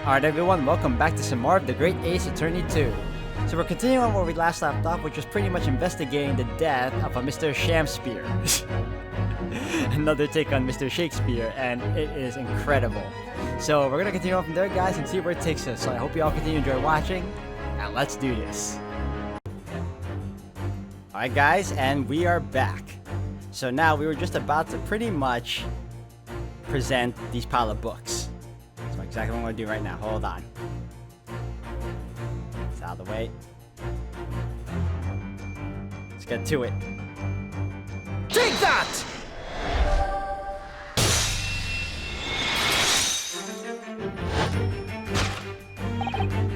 Alright everyone, welcome back to some more of the Great Ace Attorney 2. So we're continuing on where we last left off, which was pretty much investigating the death of a Mr. Shamspere. Another take on Mr. Shakespeare, and it is incredible. So we're going to continue on from there, guys, and see where it takes us. So I hope you all continue to enjoy watching, and let's do this. Alright guys, and we are back. So now we were just about to pretty much present these pile of books. So exactly what I'm going to do right now. Hold on. It's out of the way. Let's get to it. Take that!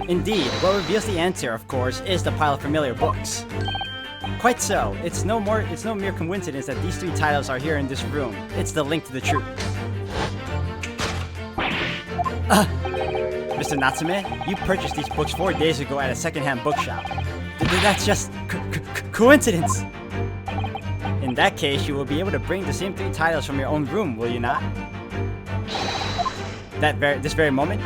Indeed, what reveals the answer, of course, is the pile of familiar books. Quite so. It's no mere coincidence that these three titles are here in this room. It's the link to the truth. Mr. Natsume, you purchased these books 4 days ago at a second-hand bookshop. That's just coincidence. In that case, you will be able to bring the same 3 titles from your own room, will you not? This very moment?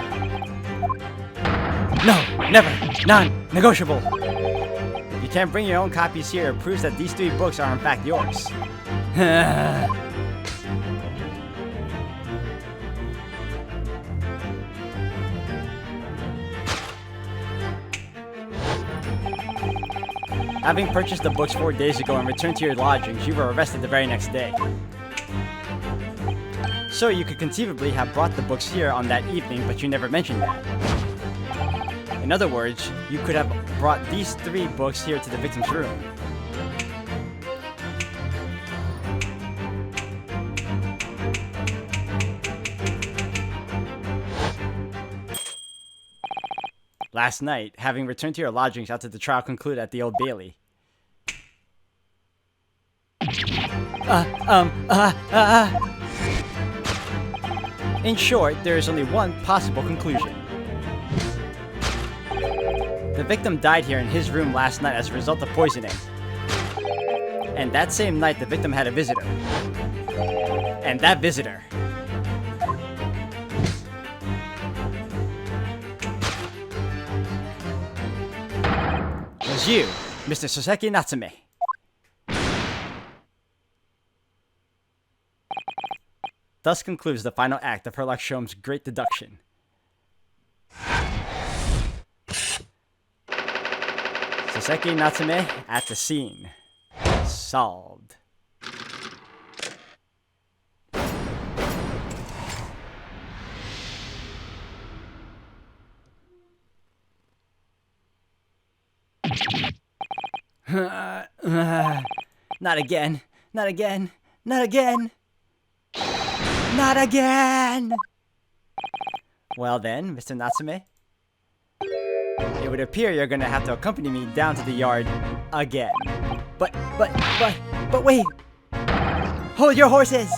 No, never, non-negotiable. If you can't bring your own copies here, it proves that these 3 books are in fact yours. Having purchased the books 4 days ago and returned to your lodgings, you were arrested the very next day. So you could conceivably have brought the books here on that evening, but you never mentioned that. In other words, you could have brought these 3 books here to the victim's room. Last night, having returned to your lodgings after the trial concluded at the Old Bailey. In short, there is only one possible conclusion. The victim died here in his room last night as a result of poisoning. And that same night, the victim had a visitor. And that visitor was you, Mr. Soseki Natsume. Thus concludes the final act of Sherlock Sholmes' great deduction. Soseki Natsume at the scene. Solved. Not again. Not again. Not again. Not again! Well then, Mr. Natsume, it would appear you're gonna have to accompany me down to the yard again. But wait! Hold your horses!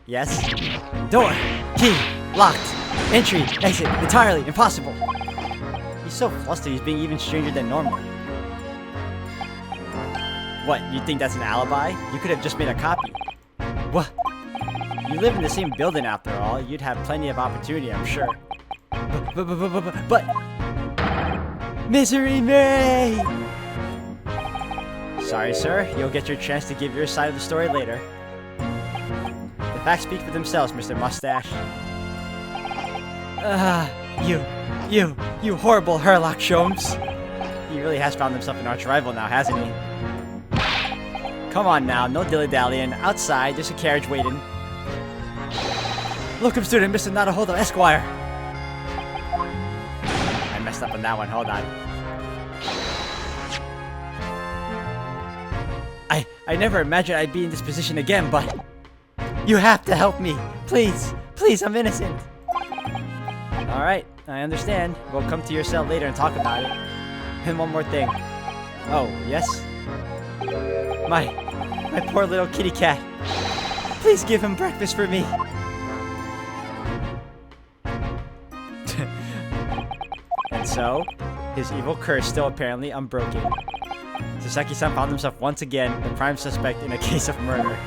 Yes? Door! Key! Locked! Entry! Exit! Entirely impossible! He's so flustered he's being even stranger than normal. What, you think that's an alibi? You could have just made a copy. What? You live in the same building after all. You'd have plenty of opportunity, I'm sure. But... Misery me! Sorry, sir. You'll get your chance to give your side of the story later. The facts speak for themselves, Mr. Mustache. You horrible Sherlock Sholmes. He really has found himself an arch rival now, hasn't he? Come on now, no dilly-dallying. Outside, there's a carriage waiting. Locum student, Mr. Nadahodo Esquire. I messed up on that one, hold on. I never imagined I'd be in this position again, but... You have to help me. Please, I'm innocent. Alright, I understand. We'll come to your cell later and talk about it. And one more thing. Oh, yes? My poor little kitty cat. Please give him breakfast for me. And so, his evil curse still apparently unbroken. Soseki-san found himself once again the prime suspect in a case of murder.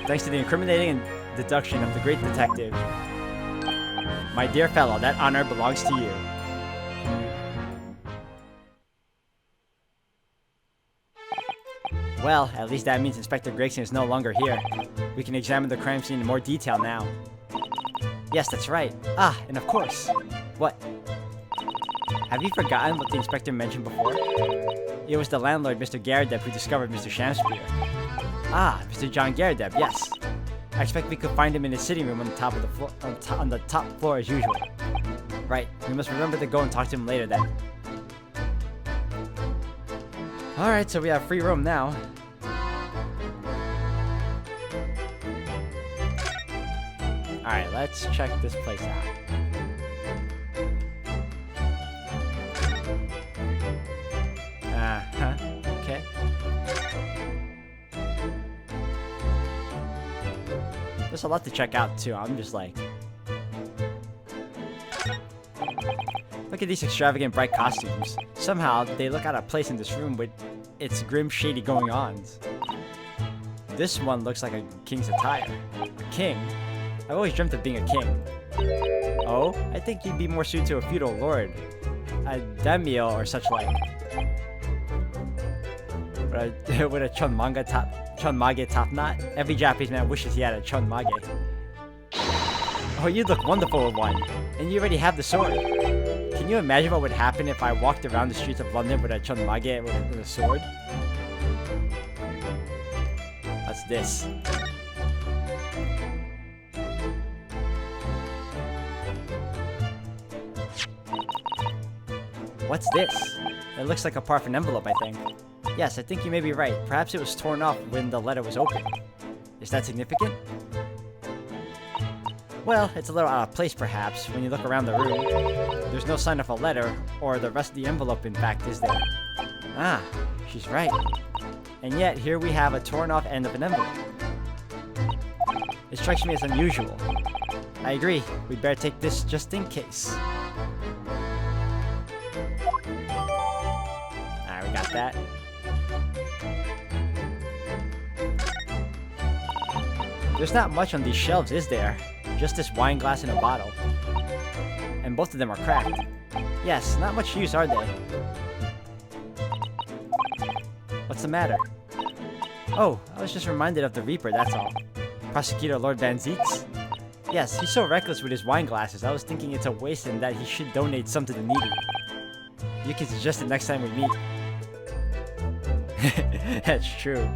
Thanks to the incriminating deduction of the great detective, My dear fellow, that honor belongs to you. Well, at least that means Inspector Gregson is no longer here. We can examine the crime scene in more detail now. Yes, that's right. Ah, and of course. What? Have you forgotten what the inspector mentioned before? It was the landlord, Mr. Garadeb, who discovered Mr. Shamspere. Ah, Mr. John Garadeb, yes. I expect we could find him in his sitting room on the top of the floor, on the top floor as usual. Right. We must remember to go and talk to him later then. Alright, so we have free room now. Alright, let's check this place out. Okay. There's a lot to check out too. I'm just like... Look at these extravagant bright costumes. Somehow, they look out of place in this room with its grim, shady going-ons. This one looks like a king's attire. A king? I've always dreamt of being a king. Oh? I think you'd be more suited to a feudal lord. A daimyo or such like. With a chonmage top knot? Every Japanese man wishes he had a chonmage. Oh, you'd look wonderful with one. And you already have the sword. Can you imagine what would happen if I walked around the streets of London with a chonmage with a sword? What's this? What's this? It looks like a part of an envelope, I think. Yes, I think you may be right. Perhaps it was torn off when the letter was opened. Is that significant? Well, it's a little out of place, perhaps, when you look around the room. There's no sign of a letter, or the rest of the envelope, in fact, is there? Ah, she's right. And yet, here we have a torn off end of an envelope. It strikes me as unusual. I agree. We'd better take this just in case. Alright, we got that. There's not much on these shelves, is there? Just this wine glass and a bottle. And both of them are cracked. Yes, not much use, are they? What's the matter? Oh, I was just reminded of the Reaper, that's all. Prosecutor Lord Van Zieks? Yes, he's so reckless with his wine glasses, I was thinking it's a waste and that he should donate some to the needy. You can suggest it next time we meet. That's true.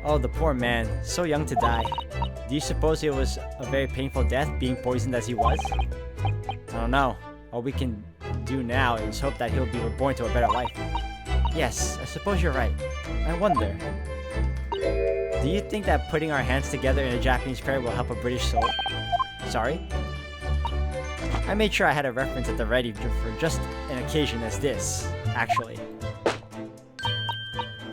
Oh, the poor man, so young to die. Do you suppose it was a very painful death, being poisoned as he was? I don't know. All we can do now is hope that he'll be reborn to a better life. Yes, I suppose you're right. I wonder. Do you think that putting our hands together in a Japanese prayer will help a British soul? Sorry? I made sure I had a reference at the ready for just an occasion as this, actually.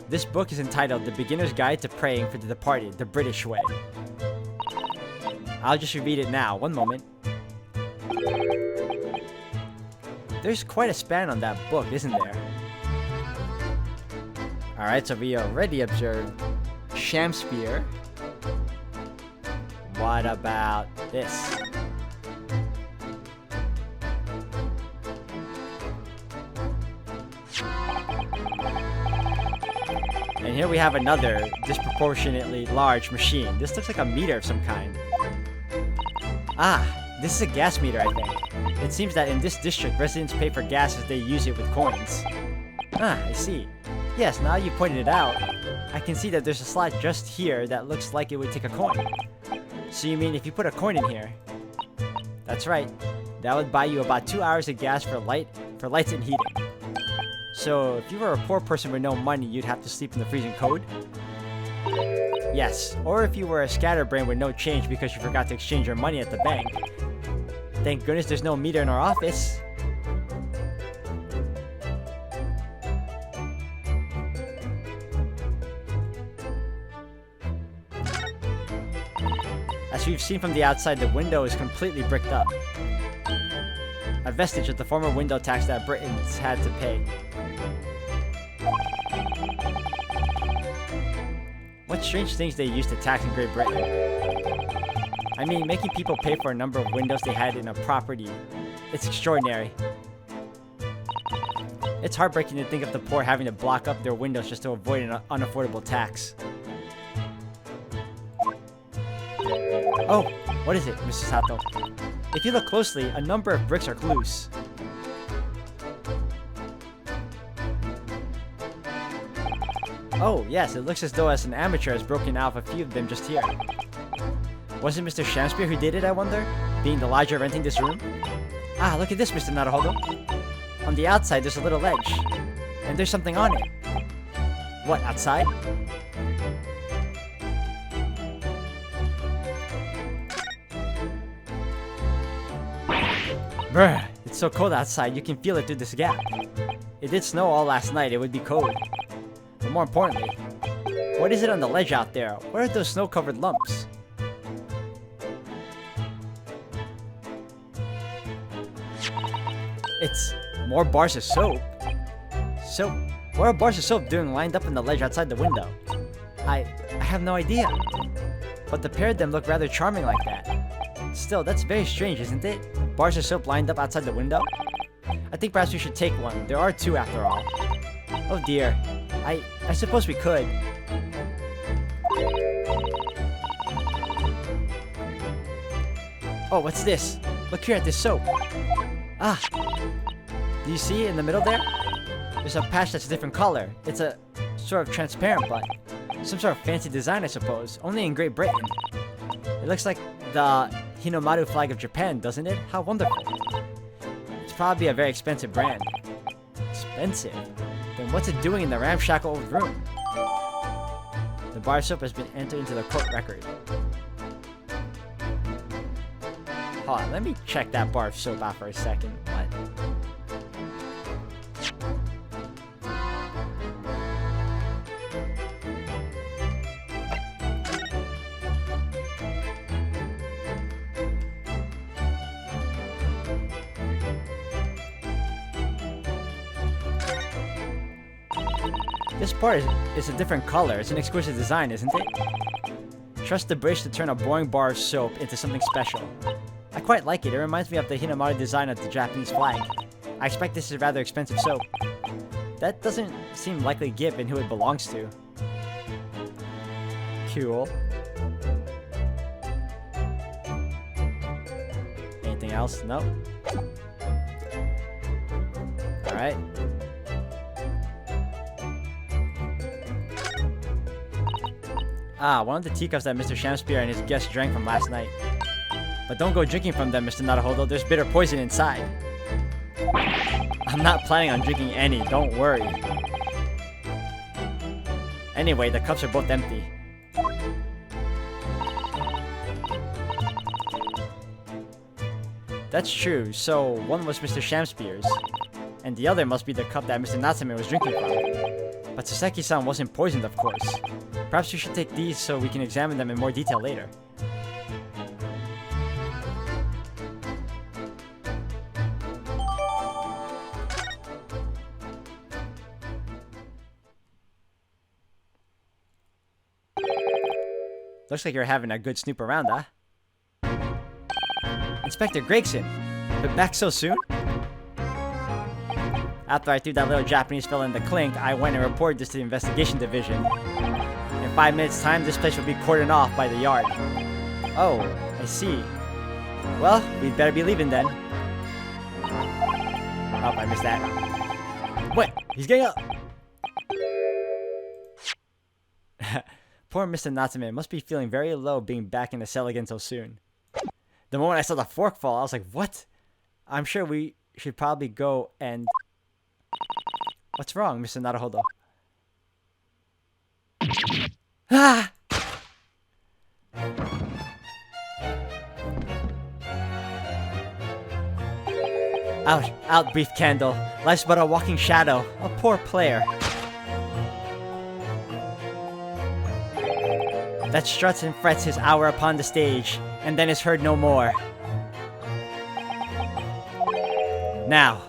This book is entitled The Beginner's Guide to Praying for the Departed, the British Way. I'll just read it now. One moment. There's quite a span on that book, isn't there? Alright, so we already observed Shamspere. What about this? And here we have another disproportionately large machine. This looks like a meter of some kind. Ah, this is a gas meter, I think. It seems that in this district, residents pay for gas as they use it with coins. Ah, I see. Yes, now you pointed it out, I can see that there's a slot just here that looks like it would take a coin. So you mean if you put a coin in here? That's right. That would buy you about 2 hours of gas for lights and heating. So, if you were a poor person with no money, you'd have to sleep in the freezing cold? Yes, or if you were a scatterbrain with no change because you forgot to exchange your money at the bank. Thank goodness there's no meter in our office. As we've seen from the outside, the window is completely bricked up. A vestige of the former window tax that Britons had to pay. What's strange things they used to tax in Great Britain. I mean, making people pay for a number of windows they had in a property. It's extraordinary. It's heartbreaking to think of the poor having to block up their windows just to avoid an unaffordable tax. Oh, what is it, Mr. Sato? If you look closely, a number of bricks are loose. Oh, yes, it looks as though an amateur has broken out of a few of them just here. Was it Mr. Shamspere who did it, I wonder? Being the lodger renting this room? Ah, look at this, Mr. Naruhodo. On the outside, there's a little ledge. And there's something on it. What, outside? Brr, it's so cold outside, you can feel it through this gap. It did snow all last night, it would be cold. But more importantly, what is it on the ledge out there? What are those snow-covered lumps? It's more bars of soap. Soap? What are bars of soap doing lined up on the ledge outside the window? I have no idea. But the pair of them look rather charming like that. Still, that's very strange, isn't it? Bars of soap lined up outside the window? I think perhaps we should take one. There are two after all. Oh dear. I suppose we could. Oh, what's this? Look here at this soap. Ah. Do you see it in the middle there? There's a patch that's a different color. It's a sort of transparent, but some sort of fancy design, I suppose. Only in Great Britain. It looks like the Hinomaru flag of Japan, doesn't it? How wonderful. It's probably a very expensive brand. Expensive? Then what's it doing in the ramshackle old room? The bar soap has been entered into the court record. Hold on, let me check that bar of soap out for a second. What? This part is a different color. It's an exquisite design, isn't it? Trust the British to turn a boring bar of soap into something special. I quite like it. It reminds me of the Hinomaru design of the Japanese flag. I expect this is rather expensive soap. That doesn't seem likely given who it belongs to. Cool. Anything else? No? Alright. Ah, one of the teacups that Mr. Shamspere and his guests drank from last night. But don't go drinking from them, Mr. Naruhodo. There's bitter poison inside. I'm not planning on drinking any, don't worry. Anyway, the cups are both empty. That's true, so one was Mr. Shamspere's, and the other must be the cup that Mr. Natsume was drinking from. But Saseki-san wasn't poisoned, of course. Perhaps we should take these so we can examine them in more detail later. Looks like you're having a good snoop around, huh? Inspector Gregson! But back so soon? After I threw that little Japanese fella in the clink, I went and reported this to the investigation division. In 5 minutes' time, this place will be cordoned off by the yard. Oh, I see. Well, we'd better be leaving then. Oh, I missed that. Wait, he's getting up! Poor Mr. Natsume must be feeling very low being back in the cell again so soon. The moment I saw the fork fall, I was like, what? I'm sure we should probably go and... What's wrong, Mr. Naruhodo? Ah! Out, out, brief candle. Life's but a walking shadow. A poor player. That struts and frets his hour upon the stage, and then is heard no more. Now,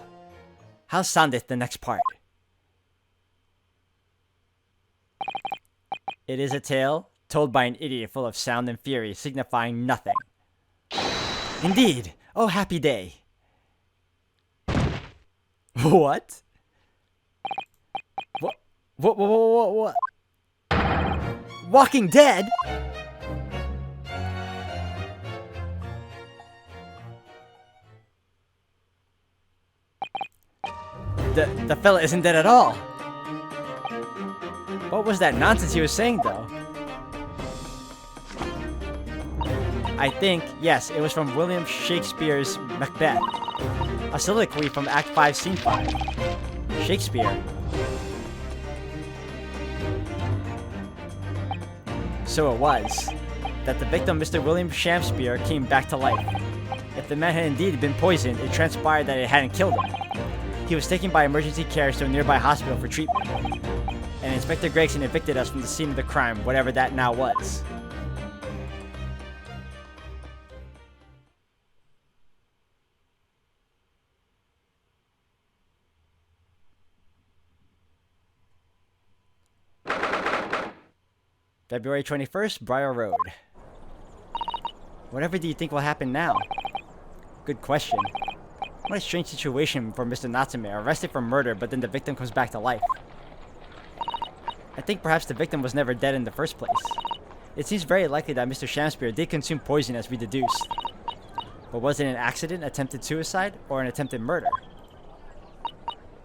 how soundeth the next part? It is a tale told by an idiot full of sound and fury, signifying nothing. Indeed. Oh, happy day. What? What? Walking Dead? The fella isn't dead at all. What was that nonsense he was saying, though? I think, yes, it was from William Shakespeare's Macbeth. A soliloquy from Act 5, Scene 5. Shakespeare. So it was that the victim, Mr. William Shamspere, came back to life. If the man had indeed been poisoned, it transpired that it hadn't killed him. He was taken by emergency carriage to a nearby hospital for treatment. And Inspector Gregson evicted us from the scene of the crime, whatever that now was. February 21st, Briar Road. Whatever do you think will happen now? Good question. What a strange situation for Mr. Natsume, arrested for murder, but then the victim comes back to life. I think perhaps the victim was never dead in the first place. It seems very likely that Mr. Shamspere did consume poison as we deduced. But was it an accident, attempted suicide, or an attempted murder?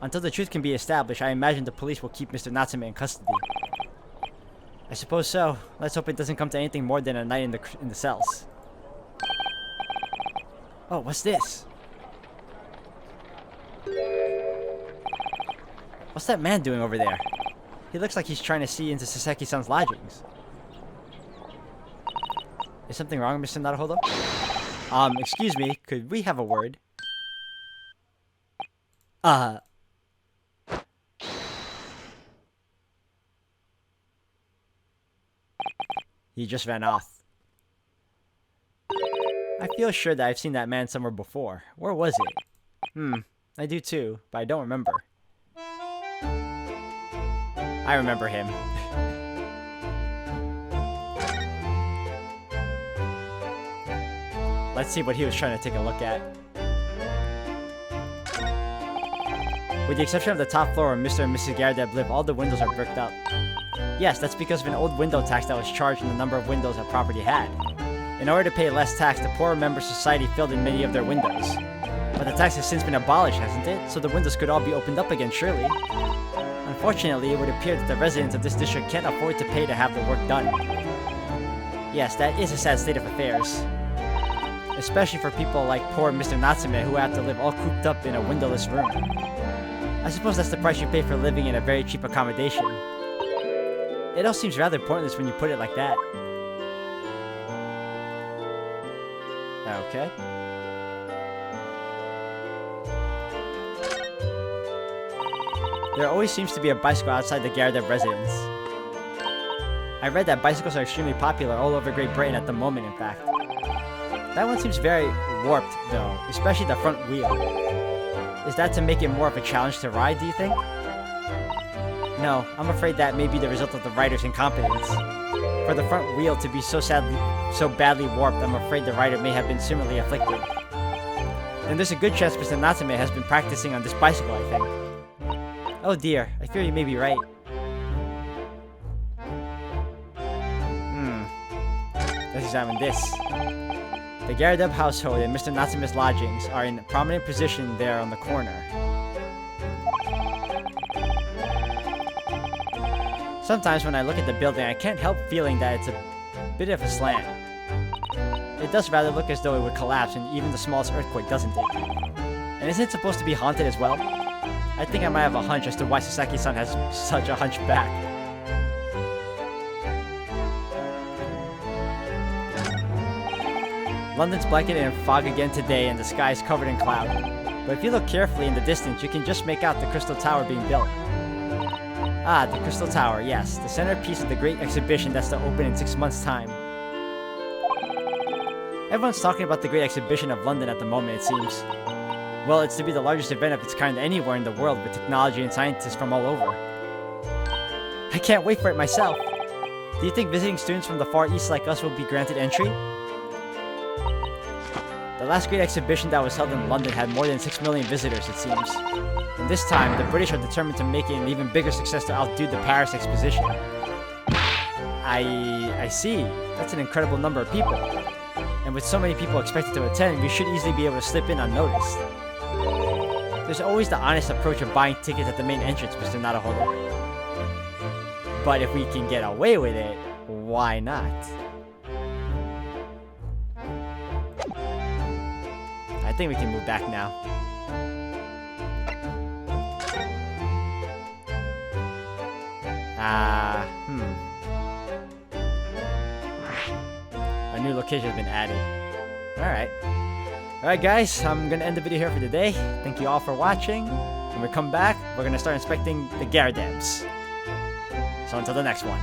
Until the truth can be established, I imagine the police will keep Mr. Natsume in custody. I suppose so. Let's hope it doesn't come to anything more than a night in the cells. Oh, what's this? What's that man doing over there? He looks like he's trying to see into Sasaki-san's lodgings. Is something wrong, Mr. Naruhodo? Excuse me, could we have a word? He just ran off. I feel sure that I've seen that man somewhere before. Where was it? I do too, but I don't remember. I remember him. Let's see what he was trying to take a look at. With the exception of the top floor where Mr. and Mrs. Gardeb live, all the windows are bricked up. Yes, that's because of an old window tax that was charged on the number of windows that property had. In order to pay less tax, the poorer member society filled in many of their windows. But the tax has since been abolished, hasn't it? So the windows could all be opened up again, surely. Unfortunately, it would appear that the residents of this district can't afford to pay to have the work done. Yes, that is a sad state of affairs. Especially for people like poor Mr. Natsume who have to live all cooped up in a windowless room. I suppose that's the price you pay for living in a very cheap accommodation. It all seems rather pointless when you put it like that. Okay. There always seems to be a bicycle outside the Gardeb residence. I read that bicycles are extremely popular all over Great Britain at the moment, in fact. That one seems very warped, though, especially the front wheel. Is that to make it more of a challenge to ride, do you think? No, I'm afraid that may be the result of the rider's incompetence. For the front wheel to be so badly warped, I'm afraid the rider may have been similarly afflicted. And there's a good chance Mr. Natsume has been practicing on this bicycle, I think. Oh dear, I fear you may be right. Let's examine this. The Gardeb household and Mr. Natsume's lodgings are in a prominent position there on the corner. Sometimes when I look at the building, I can't help feeling that it's a bit of a slant. It does rather look as though it would collapse in even the smallest earthquake, doesn't it? And isn't it supposed to be haunted as well? I think I might have a hunch as to why Sasaki-san has such a hunchback. London's blanketed in fog again today and the sky is covered in cloud. But if you look carefully in the distance, you can just make out the Crystal Tower being built. Ah, the Crystal Tower, yes. The centerpiece of the great exhibition that's to open in 6 months' time. Everyone's talking about the great exhibition of London at the moment, it seems. Well, it's to be the largest event of its kind anywhere in the world with technology and scientists from all over. I can't wait for it myself. Do you think visiting students from the Far East like us will be granted entry? The last great exhibition that was held in London had more than 6 million visitors, it seems. And this time, the British are determined to make it an even bigger success to outdo the Paris exposition. I see. That's an incredible number of people. And with so many people expected to attend, we should easily be able to slip in unnoticed. There's always the honest approach of buying tickets at the main entrance, Mr. Naruhodo. But if we can get away with it, why not? I think we can move back now. A new location has been added. Alright guys, I'm gonna end the video here for today. Thank you all for watching. When we come back, we're gonna start inspecting the Gyarados. So until the next one.